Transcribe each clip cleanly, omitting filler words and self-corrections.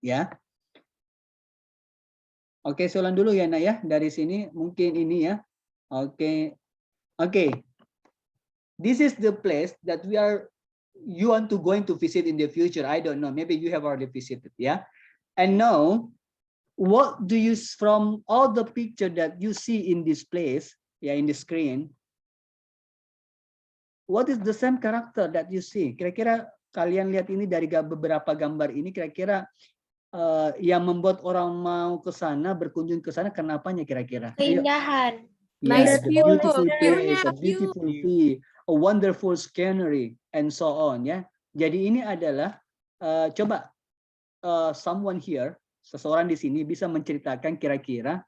Ya. Oke, saya ulang dulu ya, Nak ya. Dari sini mungkin ini ya. Oke. Oke. This is the place that you want to going to visit in the future. I don't know. Maybe you have already visited, yeah. And now, what do you from all the picture that you see in this place, yeah, in the screen? What is the same character that you see? Kira-kira kalian lihat ini dari beberapa gambar ini, kira-kira yang membuat orang mau ke sana, berkunjung ke sana, kenapanya kira-kira? Keindahan. Yeah, Nice the view, beautiful place, a beautiful view, a wonderful scenery, and so on. Ya, jadi ini adalah coba someone here, seseorang di sini bisa menceritakan kira-kira,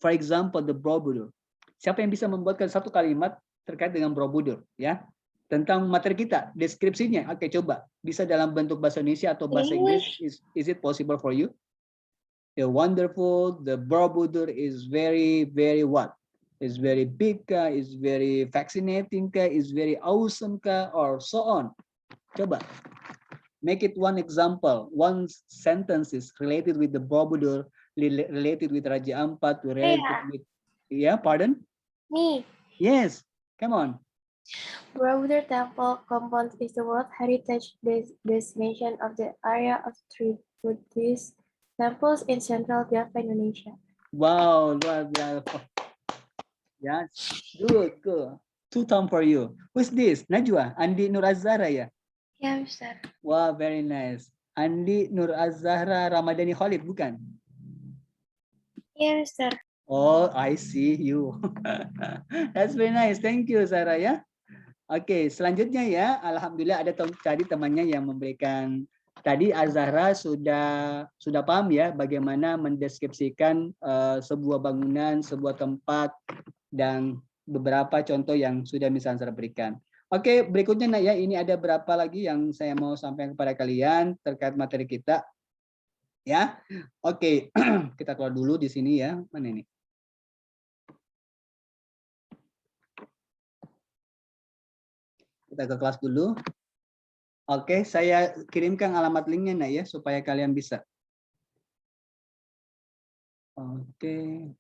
for example, the Borobudur. Siapa yang bisa membuatkan satu kalimat terkait dengan Borobudur, ya? Tentang materi kita, deskripsinya. Oke, coba. Bisa dalam bentuk bahasa Indonesia atau bahasa Inggris. Is it possible for you? The wonderful, the Borobudur is very, very what? Is very big, is very fascinating, is very awesome, or so on. Coba. Make it one example. One sentence is related with the Borobudur, related with Raja Ampat, related with, yeah, pardon? Me. Yes, come on. Borobudur Temple Compound is the World Heritage Destination of the area of three Buddhist temples in Central Java, Indonesia. Wow, luar biasa. Yes, good, good. 2 thumbs for you. Who's this? Najwa, Andi Nur Azhara ya? Ya, Mister. Wow, very nice. Andi Nur Azhara Ramadhani Khalid, bukan? Ya, Mister. Oh, I see you. That's very nice. Thank you, Sarah ya. Oke, selanjutnya ya. Alhamdulillah ada tadi temannya yang memberikan. Tadi Azhara sudah paham ya bagaimana mendeskripsikan sebuah bangunan, sebuah tempat, dan beberapa contoh yang sudah bisa Azhara berikan. Oke, berikutnya Nak ya, ini ada berapa lagi yang saya mau sampaikan kepada kalian terkait materi kita. Ya, oke, kita keluar dulu di sini ya. Mana ini? Kita ke kelas dulu. Oke, saya kirimkan alamat linknya Nak ya, supaya kalian bisa. Oke.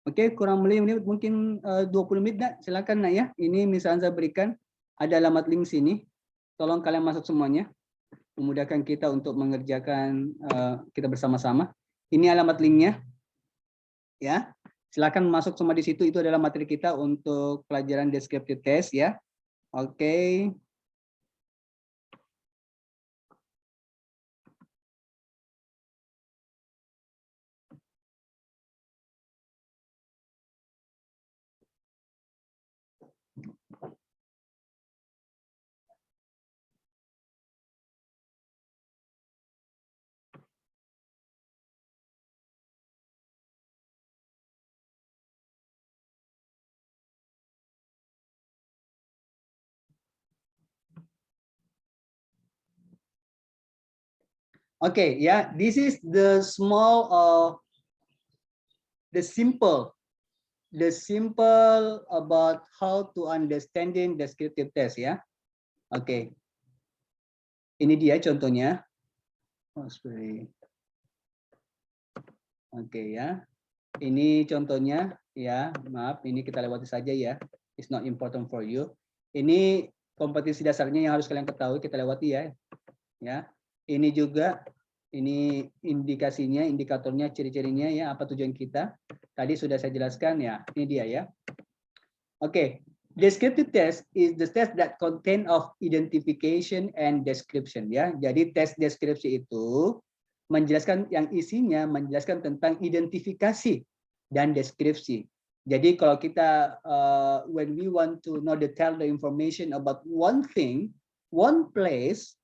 Oke, kurang lebih menit, mungkin 20 menit, Nak. Silakan Nak ya. Ini misalnya saya berikan ada alamat link sini. Tolong kalian masuk semuanya. Memudahkan kita untuk mengerjakan kita bersama-sama. Ini alamat linknya. Ya. Silakan masuk semua di situ. Itu adalah materi kita untuk pelajaran descriptive test ya. Oke. Okay, yeah, this is the small, the simple about how to understanding descriptive test ya. Oke, ini dia contohnya. Oh, sorry. Oke ya, ini contohnya ya. Maaf, ini kita lewati saja ya. It's not important for you. Ini kompetisi dasarnya yang harus kalian ketahui, kita lewati ya. Ya, ini juga. Ini indikasinya, indikatornya, ciri-cirinya ya, apa tujuan kita. Tadi sudah saya jelaskan ya, ini dia ya. Oke, descriptive test is the test that contain of identification and description ya. Jadi tes deskripsi itu menjelaskan yang isinya menjelaskan tentang identifikasi dan deskripsi. Jadi kalau kita when we want to know tell the information about one thing, one place,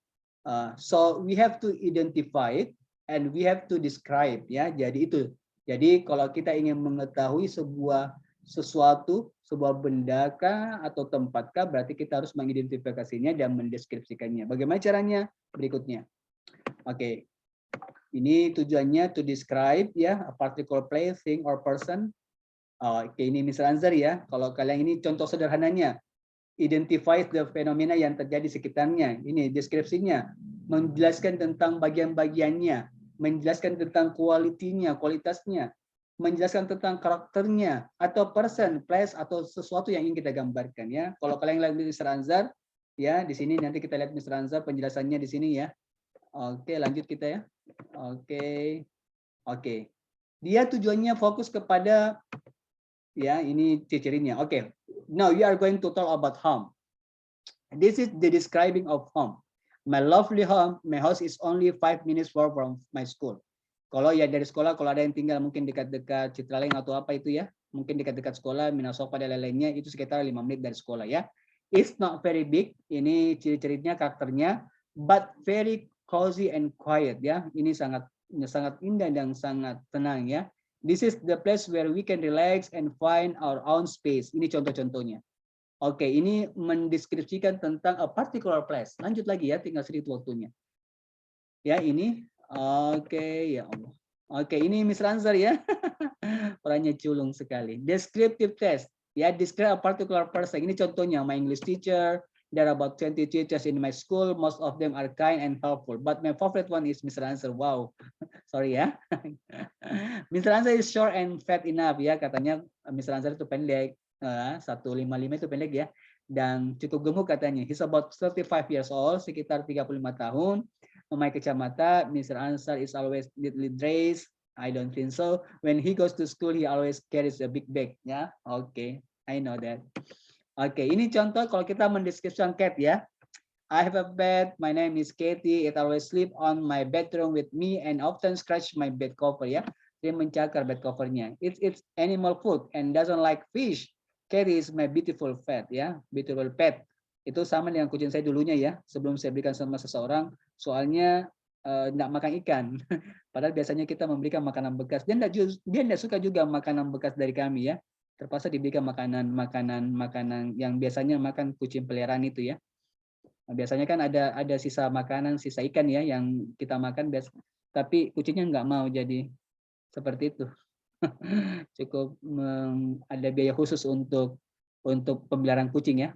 so we have to identify it and we have to describe ya. Jadi itu. Jadi kalau kita ingin mengetahui sebuah sesuatu, sebuah benda kah atau tempat kah, berarti kita harus mengidentifikasinya dan mendeskripsikannya. Bagaimana caranya? Berikutnya. Oke. Ini tujuannya to describe ya a particular place, thing or person. Oke, ini Mr. Anzar ya. Kalau kalian ini contoh sederhananya, identify the fenomena yang terjadi di sekitarnya. Ini deskripsinya, menjelaskan tentang bagian-bagiannya, menjelaskan tentang kualitasnya, menjelaskan tentang karakternya, atau person, place, atau sesuatu yang ingin kita gambarkan ya. Kalau kalian lihat Mr. Anzar, ya di sini nanti kita lihat Mr. Anzar penjelasannya di sini ya. Oke, lanjut kita ya. Oke. Dia tujuannya fokus kepada ya ini ciri-cirinya. Oke. Now we are going to talk about home. This is the describing of home. My lovely home, my house is only 5 minutes walk from my school. Kalau ya dari sekolah, kalau ada yang tinggal mungkin dekat-dekat Citraleng atau apa itu ya, mungkin dekat-dekat sekolah, Minasoka dan lain-lainnya itu sekitar 5 menit dari sekolah ya. It's not very big, ini ciri-cirinya, karakternya, but very cozy and quiet ya. Ini sangat indah dan sangat tenang ya. This is the place where we can relax and find our own space. Ini contoh-contohnya. Oke, ini mendeskripsikan tentang a particular place. Lanjut lagi ya, tinggal sedikit waktunya. Ya, ini. Oke, ya Allah. Oke, ini Miss Ranzer ya. Orangnya culung sekali. Descriptive test. Ya, describe a particular person. Ini contohnya, my English teacher. There are about 20 teachers in my school. Most of them are kind and helpful. But my favorite one is Miss Ranzer. Wow. Sorry ya. Miss Ranzer is short and fat enough ya. Katanya Miss Ranzer itu pendek. 155 itu pendek ya. Dan cukup gemuk katanya. He's about 35 years old. Sekitar 35 tahun. Memakai kacamata. Mr. Ansar is always neatly dressed. I don't think so. When he goes to school, he always carries a big bag. Ya, oke. I know that. Oke, ini contoh kalau kita mendeskripsikan cat ya. I have a pet. My name is Katie. It always sleep on my bedroom with me and often scratch my bed cover ya. Dia mencakar bed covernya. It's animal food and doesn't like fish. Katie is my beautiful pet ya. Beautiful pet. Itu sama dengan kucing saya dulunya ya. Sebelum saya berikan sama seseorang, soalnya tidak makan ikan. Padahal biasanya kita memberikan makanan bekas. Dia tidak suka juga makanan bekas dari kami ya. Terpaksa diberikan makanan yang biasanya makan kucing peliharaan itu ya. Biasanya kan ada sisa makanan, sisa ikan ya yang kita makan, tapi kucingnya nggak mau, jadi seperti itu. Cukup ada biaya khusus untuk pemeliharaan kucing ya.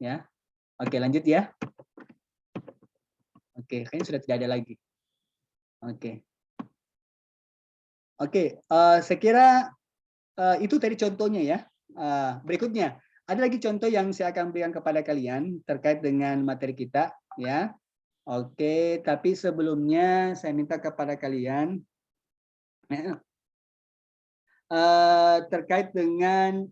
Ya, oke lanjut ya. Oke, kayaknya sudah tidak ada lagi. Oke, saya kira itu tadi contohnya ya. Berikutnya, ada lagi contoh yang saya akan berikan kepada kalian terkait dengan materi kita ya. Oke, tapi sebelumnya saya minta kepada kalian terkait dengan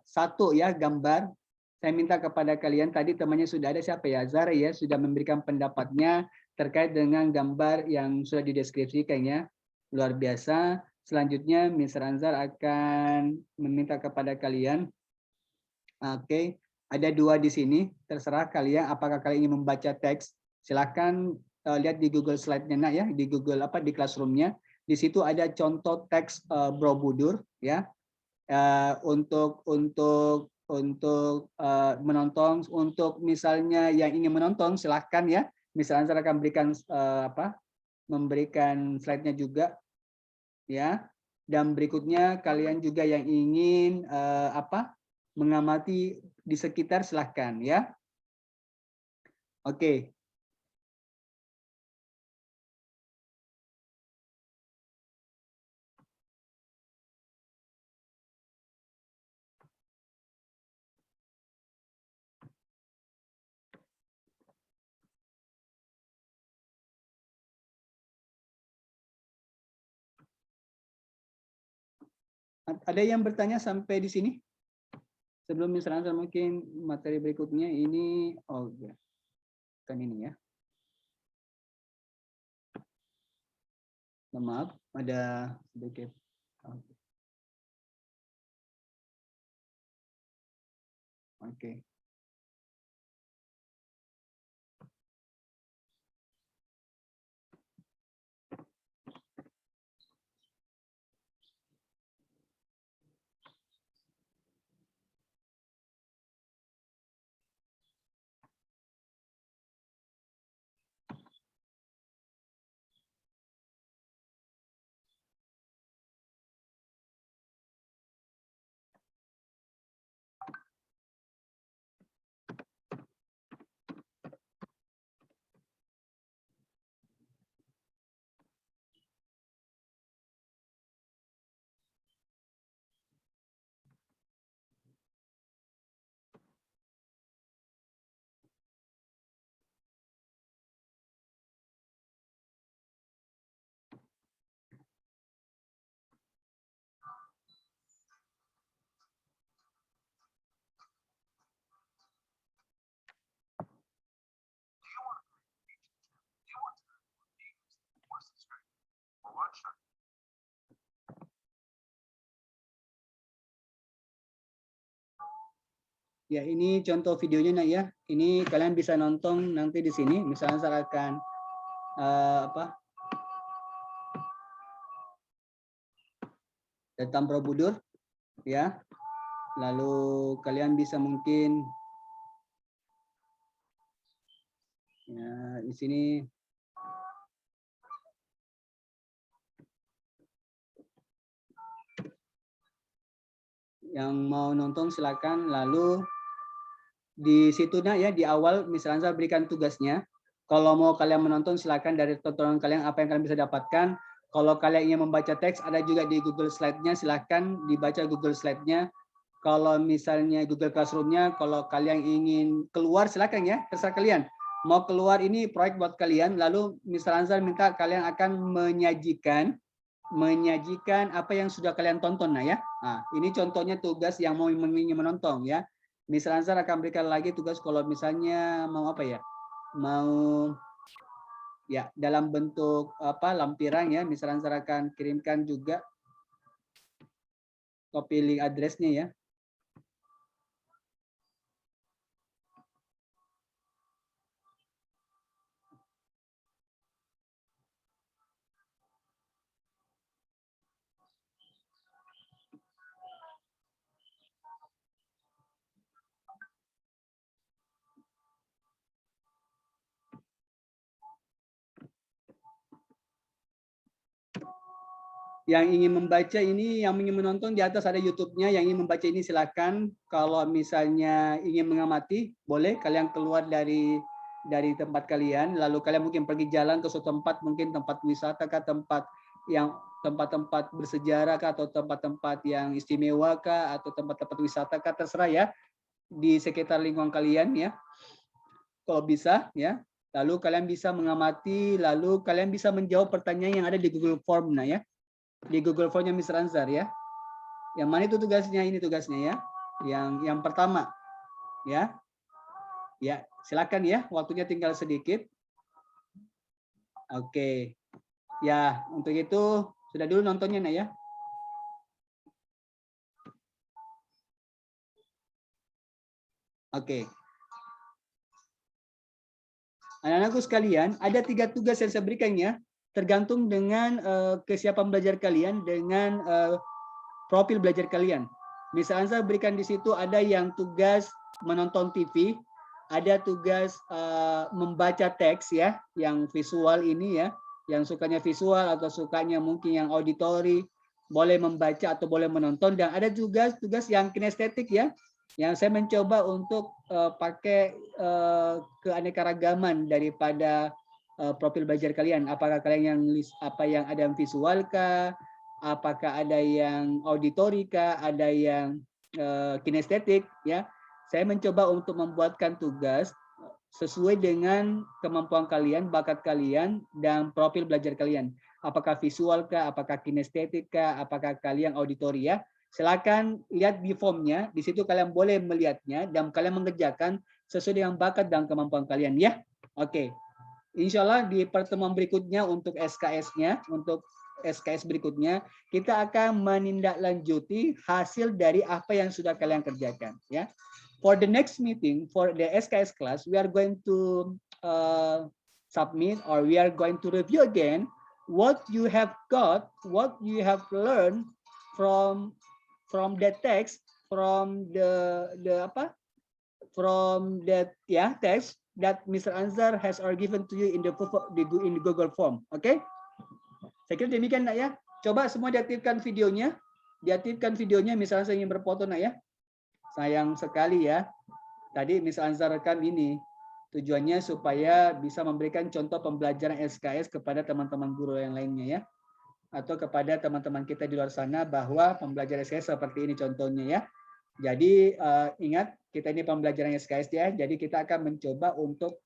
satu ya gambar. Saya minta kepada kalian, tadi temannya sudah ada, siapa ya, Zara ya, sudah memberikan pendapatnya terkait dengan gambar yang sudah dideskripsikan ya. Luar biasa. Selanjutnya Mr. Anzar akan meminta kepada kalian. Oke, ada 2 di sini. Terserah kalian apakah kalian ingin membaca teks. Silakan lihat di Google Slide-nya nak ya, di Google di Classroom-nya. Di situ ada contoh teks Borobudur ya. Untuk menonton, untuk misalnya yang ingin menonton silahkan ya. Misalnya saya akan berikan memberikan slide-nya juga ya. Dan berikutnya kalian juga yang ingin mengamati di sekitar silahkan ya. Oke. Ada yang bertanya sampai di sini? Sebelum misalnya mungkin materi berikutnya ini, kan ini ya. Maaf, ada sedikit. Oke. Ya, ini contoh videonya nak ya. Ini kalian bisa nonton nanti di sini. Misalnya saya akan tentang Borobudur, ya. Lalu kalian bisa mungkin ya di sini yang mau nonton silakan. Lalu di situ nak ya, di awal misalnya saya berikan tugasnya. Kalau mau kalian menonton silakan, dari tontonan kalian apa yang kalian bisa dapatkan. Kalau kalian ingin membaca teks ada juga di Google Slide-nya, silakan dibaca Google Slide-nya. Kalau misalnya Google Classroom-nya, kalau kalian ingin keluar silakan ya, terserah kalian. Mau keluar, ini proyek buat kalian. Lalu Mr. Ansar minta kalian akan menyajikan apa yang sudah kalian tonton. Nah ya, nah, ini contohnya tugas yang mau ingin menonton ya. Mr. Ansar akan berikan lagi tugas kalau misalnya mau apa ya, mau ya dalam bentuk apa lampiran ya. Mr. Ansar akan kirimkan juga copy link address-nya ya. Yang ingin membaca ini, yang ingin menonton di atas ada YouTube-nya. Yang ingin membaca ini silakan. Kalau misalnya ingin mengamati, boleh kalian keluar dari tempat kalian. Lalu kalian mungkin pergi jalan ke suatu tempat, mungkin tempat wisata kah, tempat-tempat bersejarah kah, atau tempat-tempat yang istimewa kah, atau tempat-tempat wisata kah, terserah ya. Di sekitar lingkungan kalian ya. Kalau bisa ya. Lalu kalian bisa mengamati, lalu kalian bisa menjawab pertanyaan yang ada di Google Form. Nah ya. Di Google Form-nya Mr. Ansar ya. Yang mana itu tugasnya? Ini tugasnya ya. Yang pertama ya. Ya, silakan ya. Waktunya tinggal sedikit. Oke. Ya, untuk itu sudah dulu nontonnya nah ya. Oke. Anak-anakku sekalian, ada 3 tugas yang saya berikan ya. Tergantung dengan kesiapan belajar kalian, dengan profil belajar kalian. Misalnya saya berikan di situ ada yang tugas menonton TV, ada tugas membaca teks ya, yang visual ini ya, yang sukanya visual atau sukanya mungkin yang auditori, boleh membaca atau boleh menonton, dan ada juga tugas yang kinestetik ya, yang saya mencoba untuk pakai keanekaragaman daripada profil belajar kalian. Apakah kalian yang ada yang visual kah? Apakah ada yang auditori kah, ada yang kinestetik ya. Saya mencoba untuk membuatkan tugas sesuai dengan kemampuan kalian, bakat kalian, dan profil belajar kalian. Apakah visual kah, apakah kinestetik kah, apakah kalian auditori ya. Silakan lihat di formnya, di situ kalian boleh melihatnya dan kalian mengerjakan sesuai dengan bakat dan kemampuan kalian ya. Oke. Insya Allah di pertemuan berikutnya untuk SKS-nya, untuk SKS berikutnya, kita akan menindaklanjuti hasil dari apa yang sudah kalian kerjakan. Ya, for the next meeting, for the SKS class, we are going to submit, or we are going to review again what you have got, what you have learned from the text, from from that text that Mr. Ansar has given to you in the Google Form. Oke? Saya kira demikian nak ya. Coba semua diaktifkan videonya. Diaktifkan videonya, misalnya saya ingin berfoto nak ya. Sayang sekali ya. Tadi Mr. Ansar rekam ini. Tujuannya supaya bisa memberikan contoh pembelajaran SKS kepada teman-teman guru yang lainnya ya. Atau kepada teman-teman kita di luar sana bahwa pembelajaran SKS seperti ini contohnya ya. Jadi ingat, kita ini pembelajaran SKS ya, jadi kita akan mencoba untuk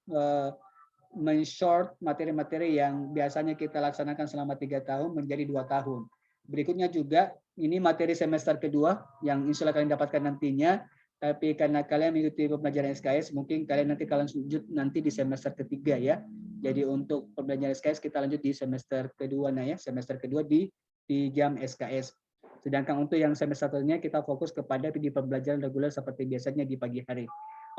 men-short materi-materi yang biasanya kita laksanakan selama 3 tahun menjadi 2 tahun. Berikutnya juga, ini materi semester kedua yang insya Allah kalian dapatkan nantinya, tapi karena kalian mengikuti pembelajaran SKS, mungkin kalian nanti sujud nanti di semester ketiga ya. Jadi untuk pembelajaran SKS kita lanjut di semester kedua, nah ya, semester kedua di jam SKS. Sedangkan untuk yang semester satunya kita fokus kepada di pembelajaran reguler seperti biasanya di pagi hari.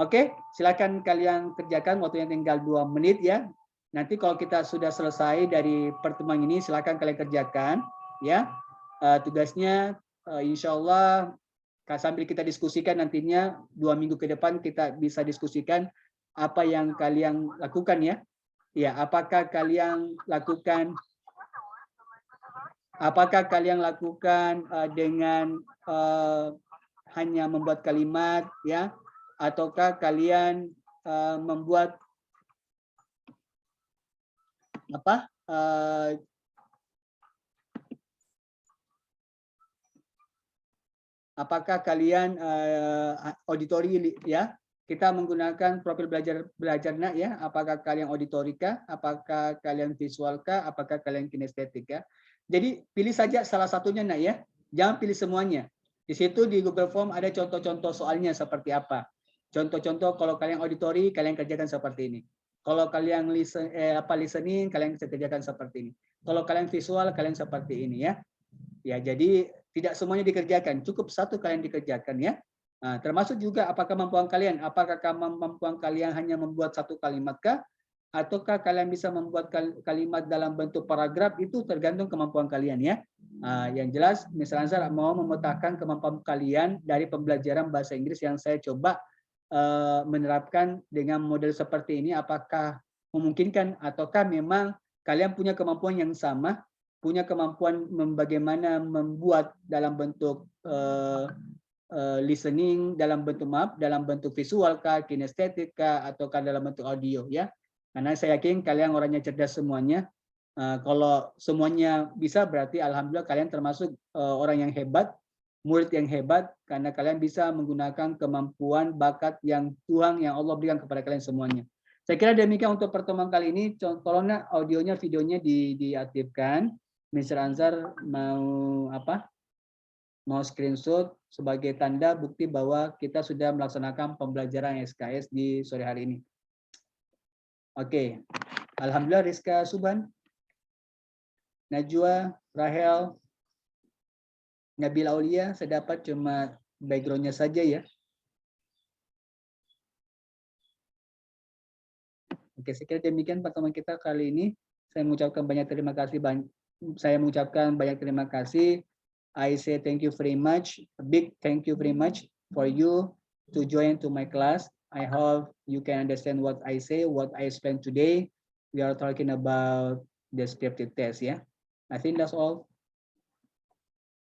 Oke, silakan kalian kerjakan, waktunya tinggal 2 menit ya. Nanti kalau kita sudah selesai dari pertemuan ini, silakan kalian kerjakan ya. Tugasnya insya Allah sambil kita diskusikan nantinya 2 minggu ke depan kita bisa diskusikan apa yang kalian lakukan ya. Ya, apakah kalian lakukan dengan hanya membuat kalimat ya, ataukah kalian membuat apa? Apakah kalian auditori ya? Kita menggunakan profil belajarnya ya. Apakah kalian auditorika? Apakah kalian visualka? Apakah kalian kinestetika? Jadi pilih saja salah satunya nak ya. Jangan pilih semuanya. Di situ di Google Form ada contoh-contoh soalnya seperti apa. Contoh-contoh kalau kalian auditori kalian kerjakan seperti ini. Kalau kalian listening kalian kerjakan seperti ini. Kalau kalian visual kalian seperti ini ya. Ya, jadi tidak semuanya dikerjakan, cukup satu kalian dikerjakan ya. Nah, termasuk juga apakah kemampuan kalian, apakah kemampuan kalian hanya membuat satu kalimat kah? Ataukah kalian bisa membuat kalimat dalam bentuk paragraf, itu tergantung kemampuan kalian ya. Yang jelas, misalnya saya mau memetakan kemampuan kalian dari pembelajaran bahasa Inggris yang saya coba menerapkan dengan model seperti ini, apakah memungkinkan ataukah memang kalian punya kemampuan yang sama, punya kemampuan bagaimana membuat dalam bentuk listening, dalam bentuk visual kah, kinestetik kah, ataukah dalam bentuk audio ya. Karena saya yakin kalian orangnya cerdas semuanya. Kalau semuanya bisa berarti alhamdulillah kalian termasuk orang yang hebat, murid yang hebat karena kalian bisa menggunakan kemampuan bakat yang Tuhan yang Allah berikan kepada kalian semuanya. Saya kira demikian untuk pertemuan kali ini. Tolonglah audionya, videonya diaktifkan. Mr. Ansar mau apa? Mau screenshot sebagai tanda bukti bahwa kita sudah melaksanakan pembelajaran SKS di sore hari ini. Oke. Alhamdulillah Rizka Suban, Najwa, Rahel, Nabila Aulia, saya dapat cuma background-nya saja ya. Oke, saya kira demikian pertemuan kita kali ini. Saya mengucapkan banyak terima kasih. I say thank you very much. A big thank you very much for you to join to my class. I hope you can understand what I say, what I explained today. We are talking about descriptive test, yeah. I think that's all.